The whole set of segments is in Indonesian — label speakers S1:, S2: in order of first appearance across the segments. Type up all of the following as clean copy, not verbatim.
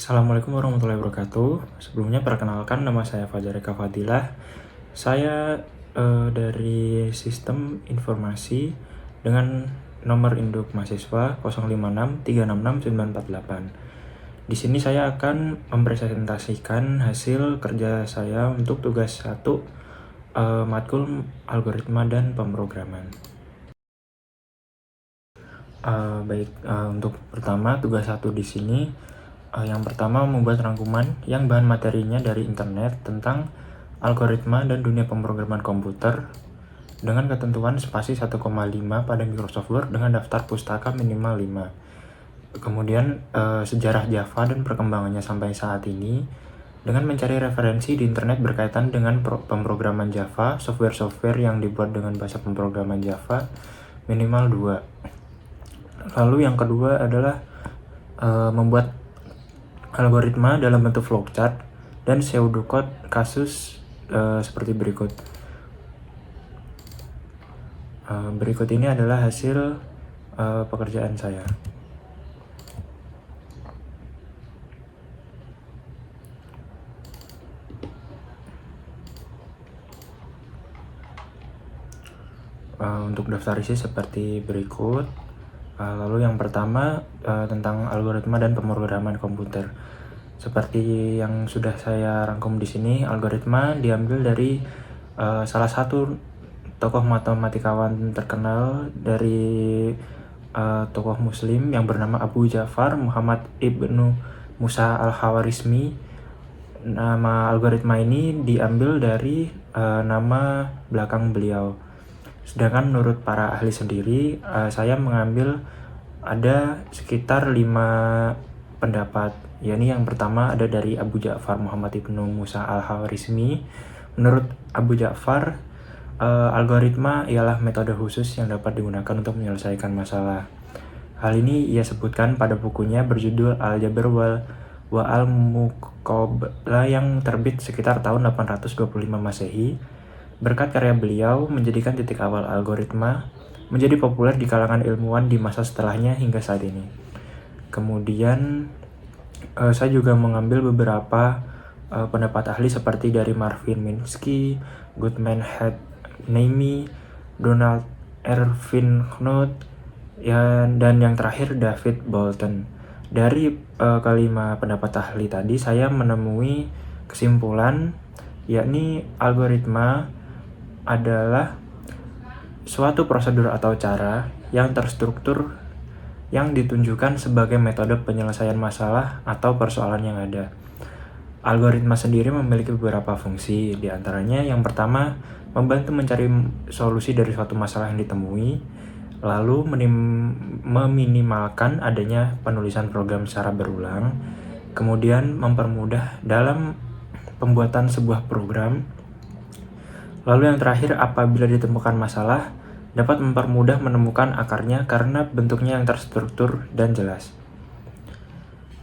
S1: Assalamualaikum warahmatullahi wabarakatuh. Sebelumnya perkenalkan, nama saya Fajar Eka Fadilah. Saya dari Sistem Informasi dengan nomor induk mahasiswa 056366948. Di sini saya akan mempresentasikan hasil kerja saya untuk tugas 1 matkul algoritma dan pemrograman. Untuk pertama tugas 1 di sini. Yang pertama, membuat rangkuman yang bahan materinya dari internet tentang algoritma dan dunia pemrograman komputer dengan ketentuan spasi 1,5 pada Microsoft Word dengan daftar pustaka minimal 5. Kemudian sejarah Java dan perkembangannya sampai saat ini dengan mencari referensi di internet berkaitan dengan pemrograman Java, software-software yang dibuat dengan bahasa pemrograman Java minimal 2. Lalu yang kedua adalah membuat algoritma dalam bentuk flowchart dan pseudocode kasus seperti berikut. Berikut ini adalah hasil pekerjaan saya. Untuk daftar isi seperti berikut. Lalu yang pertama tentang algoritma dan pemrograman komputer. Seperti yang sudah saya rangkum di sini, algoritma diambil dari salah satu tokoh matematikawan terkenal dari tokoh Muslim yang bernama Abu Ja'far Muhammad ibnu Musa al-Khawarizmi. Nama algoritma ini diambil dari nama belakang beliau. Sedangkan menurut para ahli sendiri, saya mengambil ada sekitar 5 pendapat. Yakni yang pertama ada dari Abu Ja'far Muhammad ibnu Musa al-Khawarizmi. Menurut Abu Ja'far, algoritma ialah metode khusus yang dapat digunakan untuk menyelesaikan masalah. Hal ini ia sebutkan pada bukunya berjudul Al-Jabr wa Al-Muqablah yang terbit sekitar tahun 825 Masehi. Berkat karya beliau menjadikan titik awal algoritma menjadi populer di kalangan ilmuwan di masa setelahnya hingga saat ini. Kemudian saya juga mengambil beberapa pendapat ahli seperti dari Marvin Minsky, Goodman Naimi, Donald Ervin Knuth, dan yang terakhir David Bolton. Dari kelima pendapat ahli tadi, saya menemui kesimpulan yakni algoritma adalah suatu prosedur atau cara yang terstruktur yang ditunjukkan sebagai metode penyelesaian masalah atau persoalan yang ada. Algoritma sendiri memiliki beberapa fungsi, diantaranya yang pertama membantu mencari solusi dari suatu masalah yang ditemui, lalu meminimalkan adanya penulisan program secara berulang, kemudian mempermudah dalam pembuatan sebuah program. Lalu yang terakhir, apabila ditemukan masalah, dapat mempermudah menemukan akarnya karena bentuknya yang terstruktur dan jelas.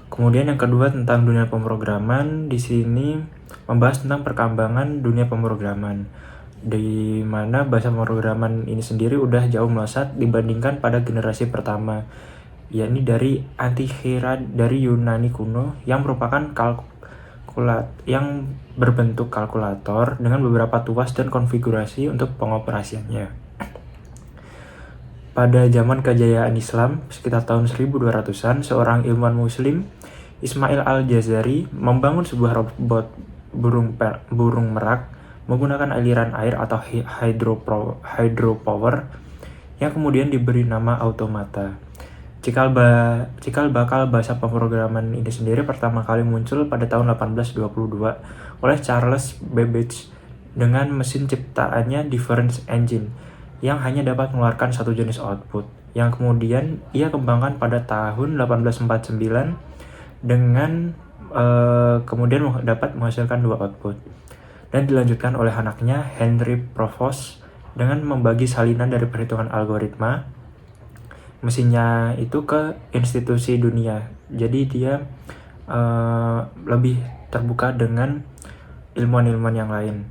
S1: Kemudian yang kedua tentang dunia pemrograman, di sini membahas tentang perkembangan dunia pemrograman, di mana bahasa pemrograman ini sendiri udah jauh melesat dibandingkan pada generasi pertama, yakni dari Antikythera dari Yunani kuno yang merupakan yang berbentuk kalkulator dengan beberapa tuas dan konfigurasi untuk pengoperasiannya. Pada zaman kejayaan Islam, sekitar tahun 1200-an, seorang ilmuwan muslim, Ismail al-Jazari, membangun sebuah robot burung merak menggunakan aliran air atau hydropower yang kemudian diberi nama automata. Cikal bakal bahasa pemrograman ini sendiri pertama kali muncul pada tahun 1822 oleh Charles Babbage dengan mesin ciptaannya Difference Engine yang hanya dapat mengeluarkan satu jenis output, yang kemudian ia kembangkan pada tahun 1849 dengan kemudian dapat menghasilkan 2 output, dan dilanjutkan oleh anaknya Henry Provost dengan membagi salinan dari perhitungan algoritma mesinnya itu ke institusi dunia. Jadi dia lebih terbuka dengan ilmuwan-ilmuwan yang lain.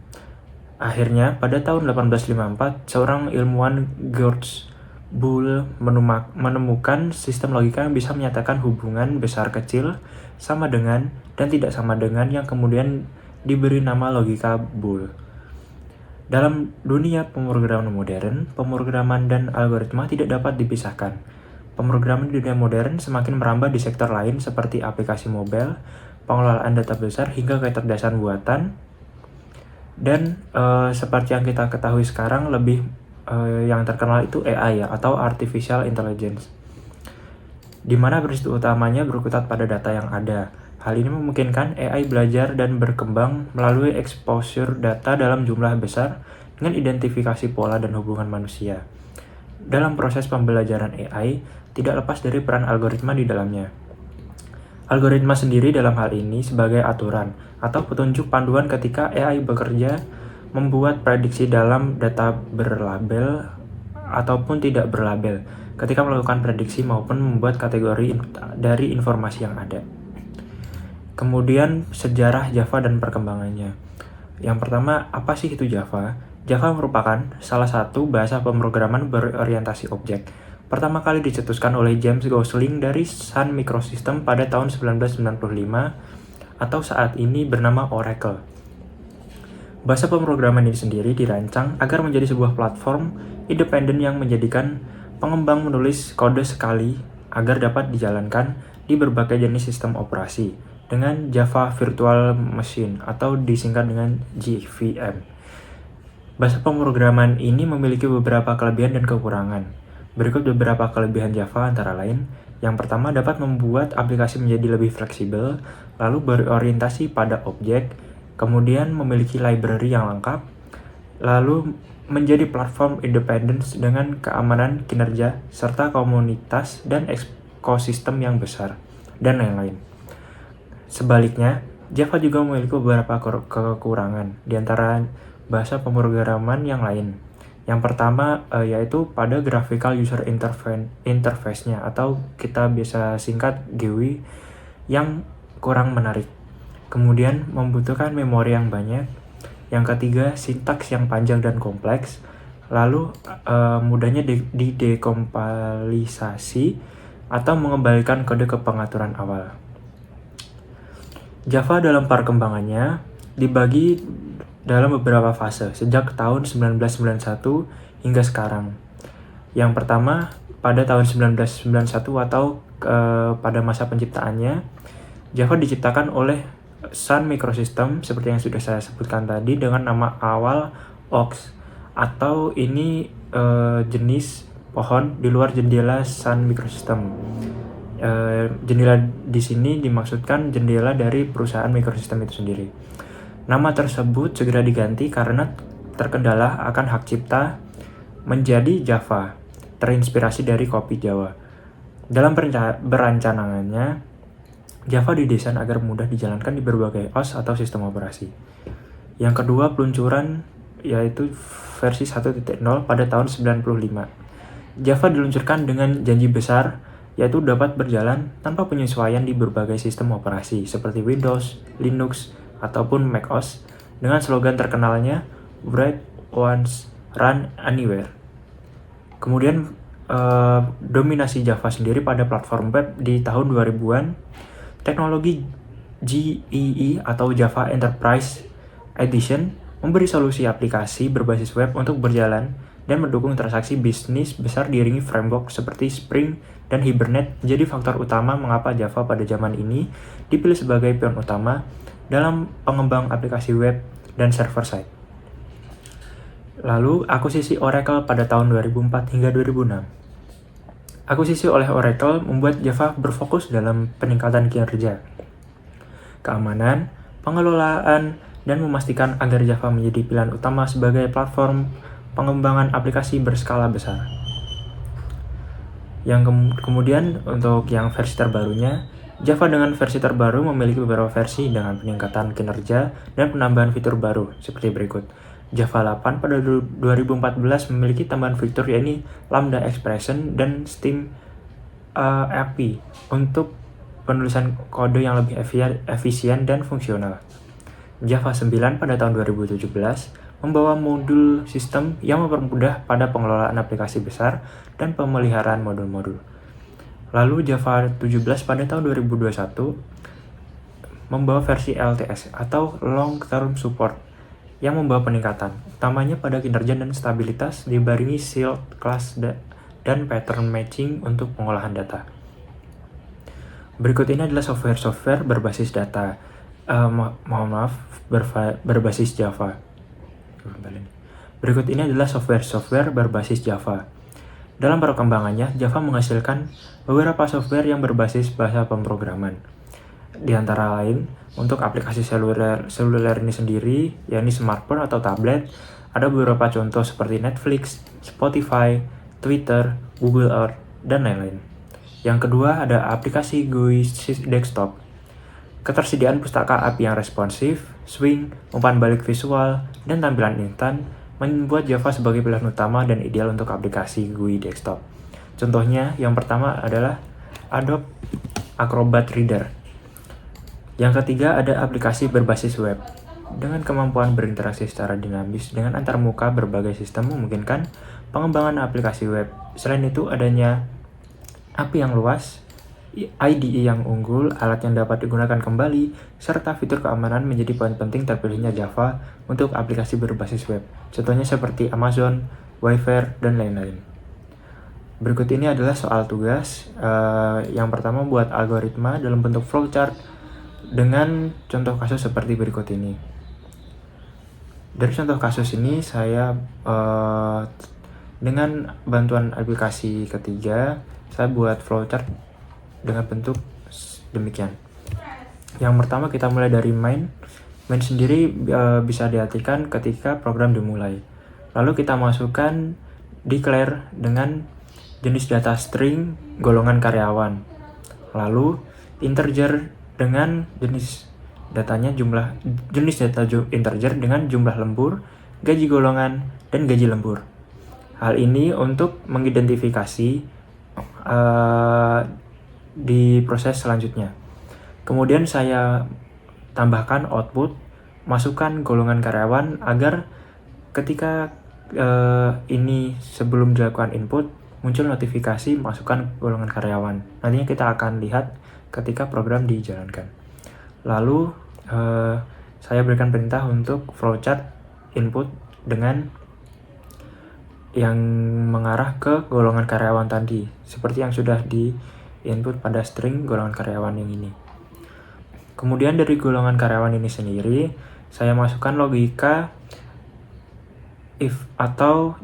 S1: Akhirnya pada tahun 1854 seorang ilmuwan George Boole menemukan sistem logika yang bisa menyatakan hubungan besar kecil, sama dengan, dan tidak sama dengan yang kemudian diberi nama logika Boole. Dalam dunia pemrograman modern, pemrograman dan algoritma tidak dapat dipisahkan. Pemrograman di dunia modern semakin merambah di sektor lain seperti aplikasi mobile, pengelolaan data besar, hingga kecerdasan buatan. Dan seperti yang kita ketahui sekarang, lebih yang terkenal itu AI ya, atau Artificial Intelligence, di mana prinsip utamanya berkutat pada data yang ada. Hal ini memungkinkan AI belajar dan berkembang melalui exposure data dalam jumlah besar dengan identifikasi pola dan hubungan manusia. Dalam proses pembelajaran AI, tidak lepas dari peran algoritma di dalamnya. Algoritma sendiri dalam hal ini sebagai aturan atau petunjuk panduan ketika AI bekerja membuat prediksi dalam data berlabel ataupun tidak berlabel, ketika melakukan prediksi maupun membuat kategori dari informasi yang ada. Kemudian sejarah Java dan perkembangannya. Yang pertama, apa sih itu Java? Java merupakan salah satu bahasa pemrograman berorientasi objek. Pertama kali dicetuskan oleh James Gosling dari Sun Microsystems pada tahun 1995 atau saat ini bernama Oracle. Bahasa pemrograman ini sendiri dirancang agar menjadi sebuah platform independen yang menjadikan pengembang menulis kode sekali agar dapat dijalankan di berbagai jenis sistem operasi dengan Java Virtual Machine atau disingkat dengan JVM. Bahasa pemrograman ini memiliki beberapa kelebihan dan kekurangan. Berikut beberapa kelebihan Java antara lain. Yang pertama, dapat membuat aplikasi menjadi lebih fleksibel, lalu berorientasi pada objek, kemudian memiliki library yang lengkap, lalu menjadi platform independen dengan keamanan kinerja, serta komunitas dan ekosistem yang besar, dan lain-lain. Sebaliknya, Java juga memiliki beberapa kekurangan di antara bahasa pemrograman yang lain. Yang pertama yaitu pada graphical user interface-nya atau kita bisa singkat GUI yang kurang menarik. Kemudian membutuhkan memori yang banyak. Yang ketiga, sintaks yang panjang dan kompleks. Lalu mudahnya didekompalisasi atau mengembalikan kode ke pengaturan awal. Java dalam perkembangannya dibagi dalam beberapa fase sejak tahun 1991 hingga sekarang. Yang pertama, pada tahun 1991 atau pada masa penciptaannya, Java diciptakan oleh Sun Microsystems seperti yang sudah saya sebutkan tadi dengan nama awal Ox, atau ini jenis pohon di luar jendela Sun Microsystems. Jendela di sini dimaksudkan jendela dari perusahaan Microsystems itu sendiri. Nama tersebut segera diganti karena terkendala akan hak cipta menjadi Java, terinspirasi dari kopi Jawa. Dalam perencanangannya, Java didesain agar mudah dijalankan di berbagai OS atau sistem operasi. Yang kedua, peluncuran yaitu versi 1.0 pada tahun 95. Java diluncurkan dengan janji besar, yaitu dapat berjalan tanpa penyesuaian di berbagai sistem operasi seperti Windows, Linux, ataupun macOS dengan slogan terkenalnya Write Once, Run Anywhere. Kemudian dominasi Java sendiri pada platform web di tahun 2000-an. Teknologi JEE atau Java Enterprise Edition memberi solusi aplikasi berbasis web untuk berjalan dan mendukung transaksi bisnis besar diiringi framework seperti Spring dan Hibernate menjadi faktor utama mengapa Java pada zaman ini dipilih sebagai pion utama dalam pengembang aplikasi web dan server side. Lalu, akuisisi Oracle pada tahun 2004 hingga 2006. Akuisisi oleh Oracle membuat Java berfokus dalam peningkatan kinerja, keamanan, pengelolaan, dan memastikan agar Java menjadi pilihan utama sebagai platform pengembangan aplikasi berskala besar. Yang kemudian untuk yang versi terbarunya, Java dengan versi terbaru memiliki beberapa versi dengan peningkatan kinerja dan penambahan fitur baru seperti berikut. Java 8 pada 2014 memiliki tambahan fitur yaitu Lambda Expression dan Steam API untuk penulisan kode yang lebih efisien dan fungsional. Java 9 pada tahun 2017 membawa modul sistem yang mempermudah pada pengelolaan aplikasi besar dan pemeliharaan modul-modul. Lalu Java 17 pada tahun 2021 membawa versi LTS atau Long Term Support yang membawa peningkatan, utamanya pada kinerja dan stabilitas dibarengi shield, class, dan pattern matching untuk pengolahan data. Berikut ini adalah software-software berbasis data, berbasis Java. Berikut ini adalah software-software berbasis Java. Dalam perkembangannya, Java menghasilkan beberapa software yang berbasis bahasa pemrograman. Di antara lain, untuk aplikasi seluler ini sendiri, yakni smartphone atau tablet, ada beberapa contoh seperti Netflix, Spotify, Twitter, Google Earth, dan lain-lain. Yang kedua ada aplikasi GUI desktop. Ketersediaan pustaka API yang responsif, swing, umpan balik visual, dan tampilan instan membuat Java sebagai pilihan utama dan ideal untuk aplikasi GUI desktop. Contohnya, yang pertama adalah Adobe Acrobat Reader. Yang ketiga ada aplikasi berbasis web. Dengan kemampuan berinteraksi secara dinamis dengan antarmuka berbagai sistem memungkinkan pengembangan aplikasi web. Selain itu, adanya API yang luas, IDE yang unggul, alat yang dapat digunakan kembali, serta fitur keamanan menjadi poin penting terpilihnya Java untuk aplikasi berbasis web. Contohnya seperti Amazon, Wayfair, dan lain-lain. Berikut ini adalah soal tugas. Yang pertama buat algoritma dalam bentuk flowchart dengan contoh kasus seperti berikut ini. Dari contoh kasus ini saya dengan bantuan aplikasi ketiga, saya buat flowchart dengan bentuk demikian. Yang pertama kita mulai dari main. Main sendiri bisa diartikan ketika program dimulai. Lalu kita masukkan declare dengan jenis data string golongan karyawan. Lalu integer dengan jenis data integer dengan jumlah lembur, gaji golongan, dan gaji lembur. Hal ini untuk mengidentifikasi di proses selanjutnya. Kemudian saya tambahkan output, masukkan golongan karyawan agar ketika ini sebelum dilakukan input muncul notifikasi masukkan golongan karyawan. Nantinya kita akan lihat ketika program dijalankan. Lalu saya berikan perintah untuk flowchart input dengan yang mengarah ke golongan karyawan tadi, seperti yang sudah di input pada string golongan karyawan yang ini. Kemudian dari golongan karyawan ini sendiri, saya masukkan logika if atau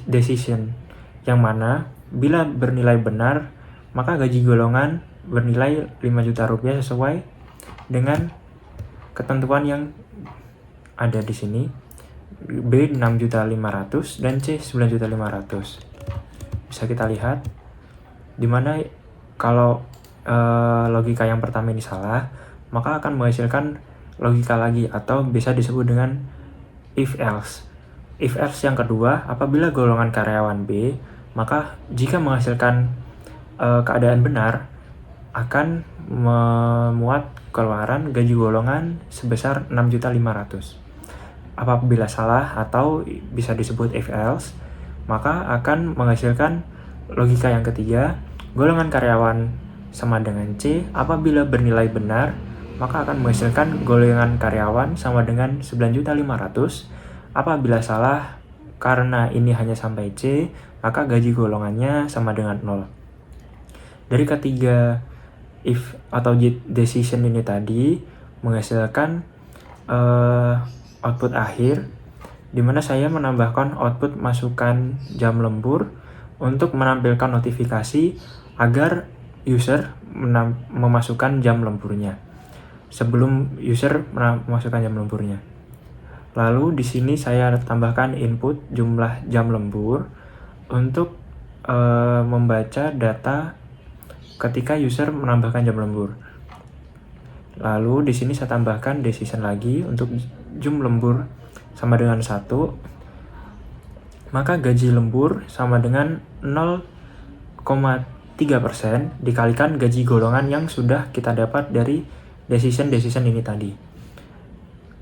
S1: decision, yang mana bila bernilai benar, maka gaji golongan bernilai 5 juta rupiah sesuai dengan ketentuan yang ada di sini. B 6.500.000 dan C 9.500.000. Bisa kita lihat dimana kalau logika yang pertama ini salah, maka akan menghasilkan logika lagi atau bisa disebut dengan if else. If else yang kedua, apabila golongan karyawan B, maka jika menghasilkan keadaan benar akan memuat keluaran gaji golongan sebesar 6.500.000. Apabila salah atau bisa disebut if else, maka akan menghasilkan logika yang ketiga, golongan karyawan sama dengan C. Apabila bernilai benar, maka akan menghasilkan golongan karyawan sama dengan 9.500.000. Apabila salah, karena ini hanya sampai C, maka gaji golongannya sama dengan 0. Dari ketiga if atau decision ini tadi menghasilkan output akhir, di mana saya menambahkan output masukkan jam lembur untuk menampilkan notifikasi agar user memasukkan jam lemburnya sebelum user memasukkan jam lemburnya. Lalu di sini saya tambahkan input jumlah jam lembur untuk membaca data ketika user menambahkan jam lembur. Lalu di sini saya tambahkan decision lagi untuk jam lembur sama dengan 1, maka gaji lembur sama dengan 0,3% dikalikan gaji golongan yang sudah kita dapat dari decision ini tadi.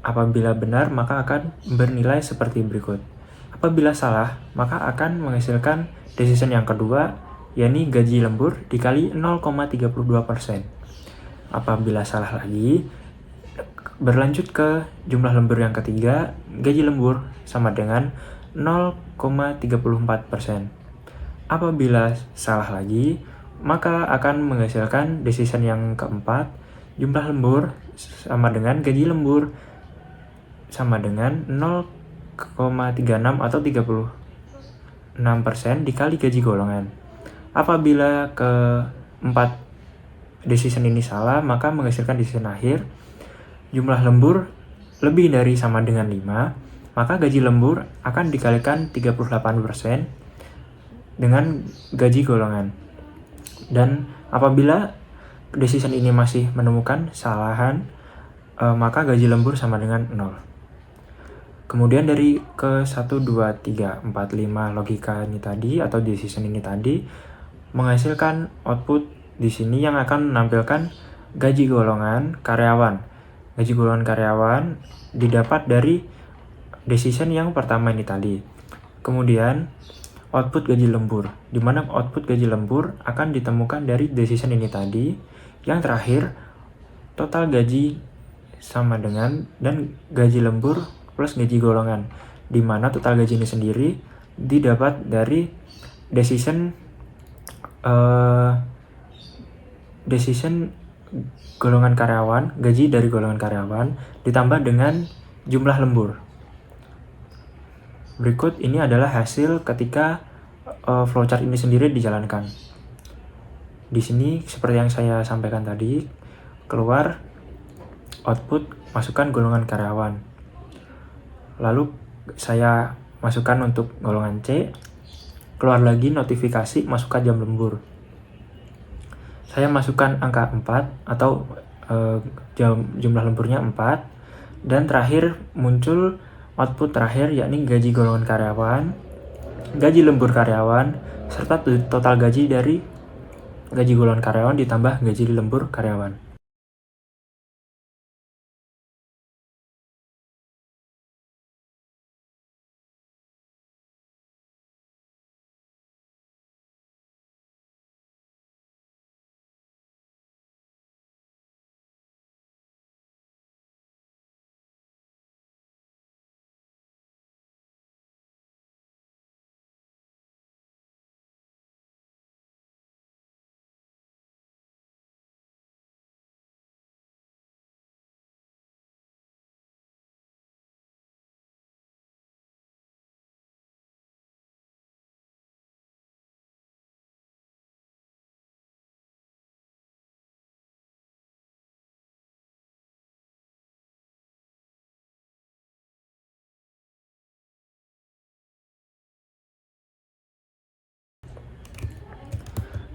S1: Apabila benar, maka akan bernilai seperti berikut. Apabila salah, maka akan menghasilkan decision yang kedua, yakni gaji lembur dikali 0,32%. Apabila salah lagi, berlanjut ke jumlah lembur yang ketiga, gaji lembur sama dengan 0,34%. Apabila salah lagi, maka akan menghasilkan decision yang keempat, jumlah lembur sama dengan gaji lembur sama dengan 0,36 atau 36% dikali gaji golongan. Apabila keempat decision ini salah, maka menghasilkan decision akhir, jumlah lembur lebih dari sama dengan 5, maka gaji lembur akan dikalikan 38% dengan gaji golongan. Dan apabila decision ini masih menemukan kesalahan, maka gaji lembur sama dengan 0. Kemudian dari ke 1, 2, 3, 4, 5 logika ini tadi atau decision ini tadi menghasilkan output di sini yang akan menampilkan gaji golongan karyawan. Gaji golongan karyawan didapat dari decision yang pertama ini tadi. Kemudian output gaji lembur, di mana output gaji lembur akan ditemukan dari decision ini tadi. Yang terakhir, total gaji sama dengan dan gaji lembur plus gaji golongan, di mana total gaji ini sendiri didapat dari decision golongan karyawan, gaji dari golongan karyawan ditambah dengan jumlah lembur. Berikut ini adalah hasil ketika flowchart ini sendiri dijalankan. Di sini seperti yang saya sampaikan tadi, keluar output masukkan golongan karyawan. Lalu saya masukkan untuk golongan C, keluar lagi notifikasi masukkan jam lembur. Saya masukkan angka 4 atau jumlah lemburnya 4, dan terakhir muncul output terakhir yakni gaji golongan karyawan, gaji lembur karyawan, serta total gaji dari gaji golongan karyawan ditambah gaji lembur karyawan.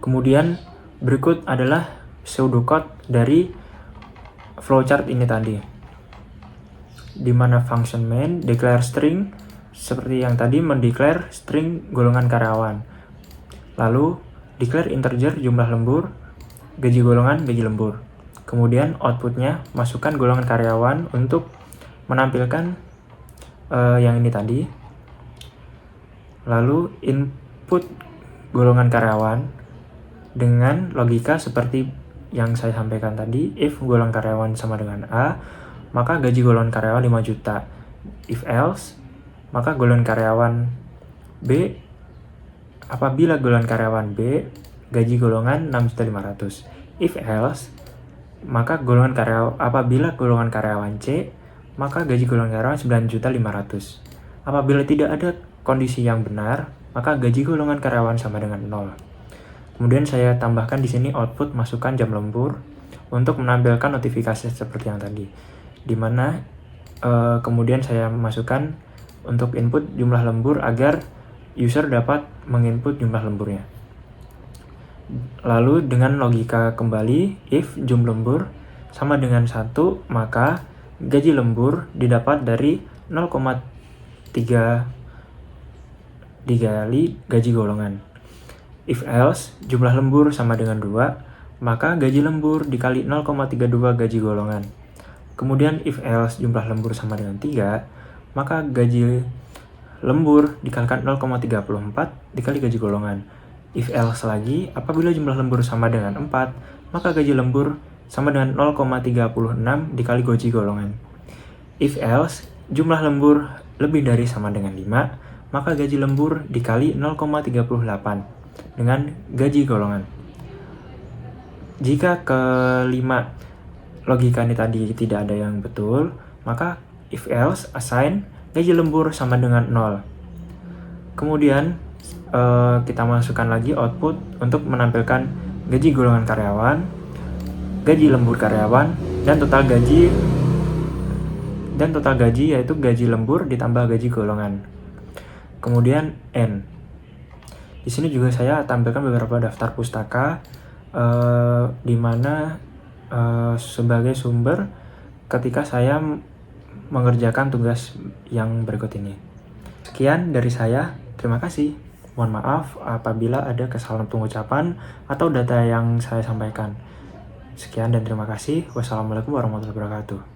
S1: Kemudian berikut adalah pseudocode dari flowchart ini tadi, di mana function main declare string seperti yang tadi mendeclare string golongan karyawan, lalu declare integer jumlah lembur, gaji golongan, gaji lembur. Kemudian outputnya masukkan golongan karyawan untuk menampilkan yang ini tadi, lalu input golongan karyawan dengan logika seperti yang saya sampaikan tadi. If golongan karyawan sama dengan A, maka gaji golongan karyawan 5 juta. If else, maka golongan karyawan B, apabila golongan karyawan B, gaji golongan 6.500.000. If else, maka apabila golongan karyawan C, maka gaji golongan karyawan 9.500.000. Apabila tidak ada kondisi yang benar, maka gaji golongan karyawan sama dengan 0. Kemudian saya tambahkan di sini output masukkan jam lembur untuk menampilkan notifikasi seperti yang tadi, di mana kemudian saya masukkan untuk input jumlah lembur agar user dapat menginput jumlah lemburnya. Lalu dengan logika kembali, if jum lembur sama dengan 1, maka gaji lembur didapat dari 0,3 dikali gaji golongan. If else, jumlah lembur sama dengan 2, maka gaji lembur dikali 0,32 gaji golongan. Kemudian if else jumlah lembur sama dengan 3, maka gaji lembur dikalikan 0,34 dikali gaji golongan. If else lagi, apabila jumlah lembur sama dengan 4, maka gaji lembur sama dengan 0,36 dikali gaji golongan. If else, jumlah lembur lebih dari sama dengan 5, maka gaji lembur dikali 0,38 dengan gaji golongan. Jika kelima logika ini tadi tidak ada yang betul, maka if else assign gaji lembur sama dengan 0. Kemudian kita masukkan lagi output untuk menampilkan gaji golongan karyawan, gaji lembur karyawan, dan total gaji yaitu gaji lembur ditambah gaji golongan. Kemudian N. Di sini juga saya tampilkan beberapa daftar pustaka di mana sebagai sumber ketika saya mengerjakan tugas yang berikut ini. Sekian dari saya, terima kasih. Mohon maaf apabila ada kesalahan pengucapan atau data yang saya sampaikan. Sekian dan terima kasih. Wassalamualaikum warahmatullahi wabarakatuh.